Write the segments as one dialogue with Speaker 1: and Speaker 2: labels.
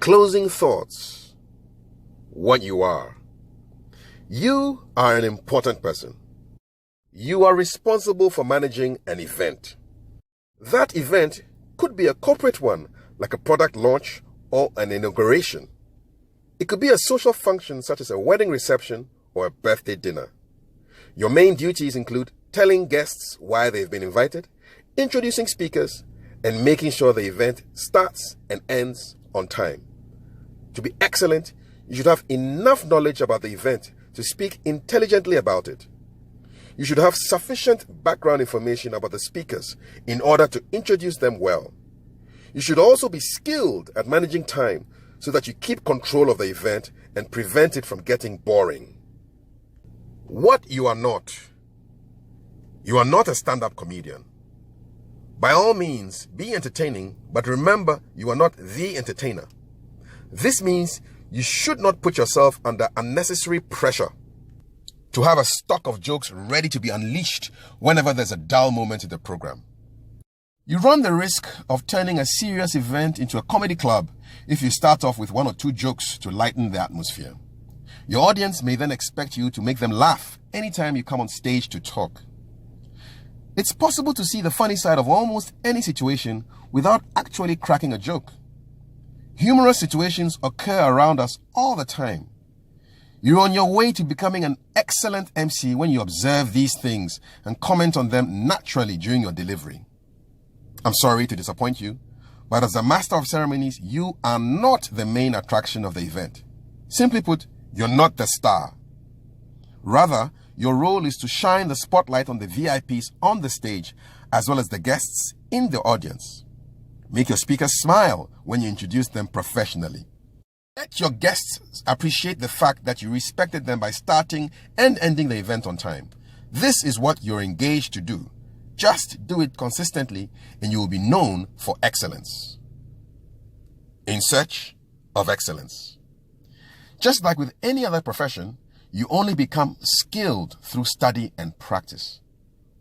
Speaker 1: Closing thoughts. What you are. You are an important person. You are responsible for managing an event. That event could be a corporate one, like a product launch or an inauguration. It could be a social function such as a wedding reception or a birthday dinner. Your main duties include telling guests why they've been invited, introducing speakers, and making sure the event starts and ends on time. To be excellent, you should have enough knowledge about the event to speak intelligently about it. You should have sufficient background information about the speakers in order to introduce them well. You should also be skilled at managing time so that you keep control of the event and prevent it from getting boring. What you are not. You are not a stand-up comedian. By all means, be entertaining, but remember you are not the entertainer. This means you should not put yourself under unnecessary pressure to have a stock of jokes ready to be unleashed whenever there's a dull moment in the program. You run the risk of turning a serious event into a comedy club if you start off with one or two jokes to lighten the atmosphere. Your audience may then expect you to make them laugh anytime you come on stage to talk. It's possible to see the funny side of almost any situation without actually cracking a joke. Humorous situations occur around us all the time. You're on your way to becoming an excellent MC when you observe these things and comment on them naturally during your delivery. I'm sorry to disappoint you, but as the Master of Ceremonies, you are not the main attraction of the event. Simply put, you're not the star. Rather, your role is to shine the spotlight on the VIPs on the stage as well as the guests in the audience. Make your speakers smile when you introduce them professionally. Let your guests appreciate the fact that you respected them by starting and ending the event on time. This is what you're engaged to do. Just do it consistently and you will be known for excellence. In search of excellence. Just like with any other profession, you only become skilled through study and practice.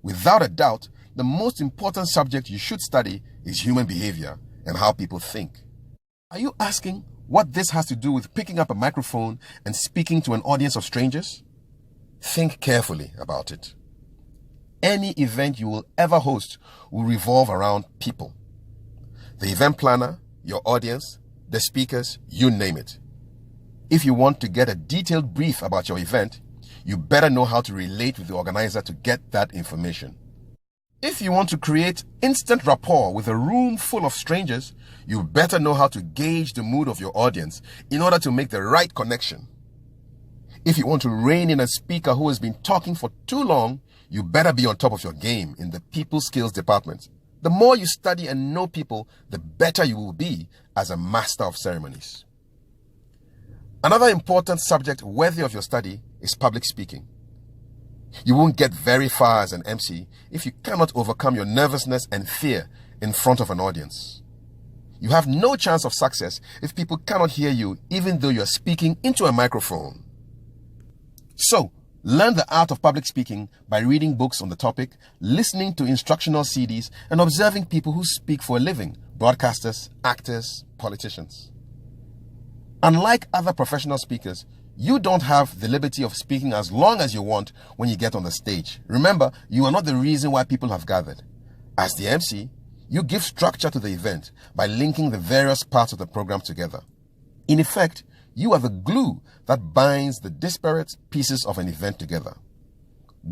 Speaker 1: Without a doubt, the most important subject you should study is human behavior and how people think. Are you asking what this has to do with picking up a microphone and speaking to an audience of strangers? Think carefully about it. Any event you will ever host will revolve around people. The event planner, your audience, the speakers, you name it. If you want to get a detailed brief about your event, you better know how to relate with the organizer to get that information. If you want to create instant rapport with a room full of strangers, you better know how to gauge the mood of your audience in order to make the right connection. If you want to rein in a speaker who has been talking for too long, you better be on top of your game in the people skills department. The more you study and know people, the better you will be as a Master of Ceremonies. Another important subject worthy of your study is public speaking. You won't get very far as an MC if you cannot overcome your nervousness and fear in front of an audience. You have no chance of success if people cannot hear you even though you are speaking into a microphone. So, learn the art of public speaking by reading books on the topic, listening to instructional CDs, and observing people who speak for a living, broadcasters, actors, politicians. Unlike other professional speakers, you don't have the liberty of speaking as long as you want when you get on the stage. Remember, you are not the reason why people have gathered. As the MC, you give structure to the event by linking the various parts of the program together. In effect, you are the glue that binds the disparate pieces of an event together.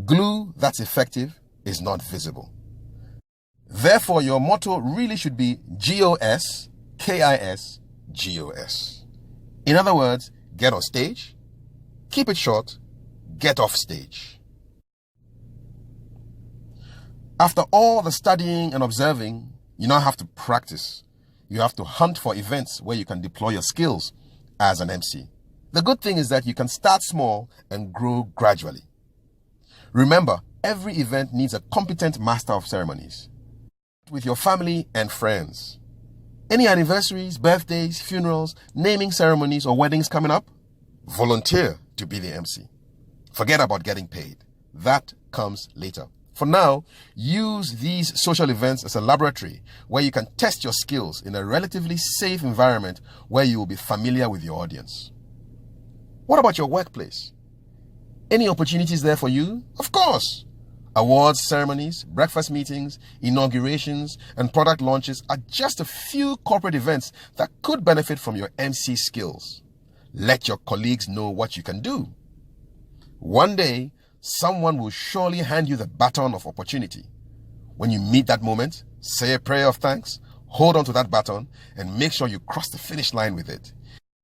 Speaker 1: Glue that's effective is not visible. Therefore, your motto really should be GOS, KIS, GOS. In other words, get on stage, keep it short, get off stage. After all the studying and observing, you now have to practice. You have to hunt for events where you can deploy your skills as an MC. The good thing is that you can start small and grow gradually. Remember, every event needs a competent Master of Ceremonies. With your family and friends. Any anniversaries, birthdays, funerals, naming ceremonies, or weddings coming up? Volunteer to be the MC. Forget about getting paid. That comes later. For now, use these social events as a laboratory where you can test your skills in a relatively safe environment where you will be familiar with your audience. What about your workplace? Any opportunities there for you? Of course. Awards ceremonies, breakfast meetings, inaugurations, and product launches are just a few corporate events that could benefit from your MC skills. Let your colleagues know what you can do. One day, someone will surely hand you the baton of opportunity. When you meet that moment, say a prayer of thanks, hold on to that baton, and make sure you cross the finish line with it.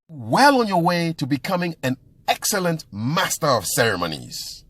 Speaker 1: Well on your way to becoming an excellent Master of Ceremonies.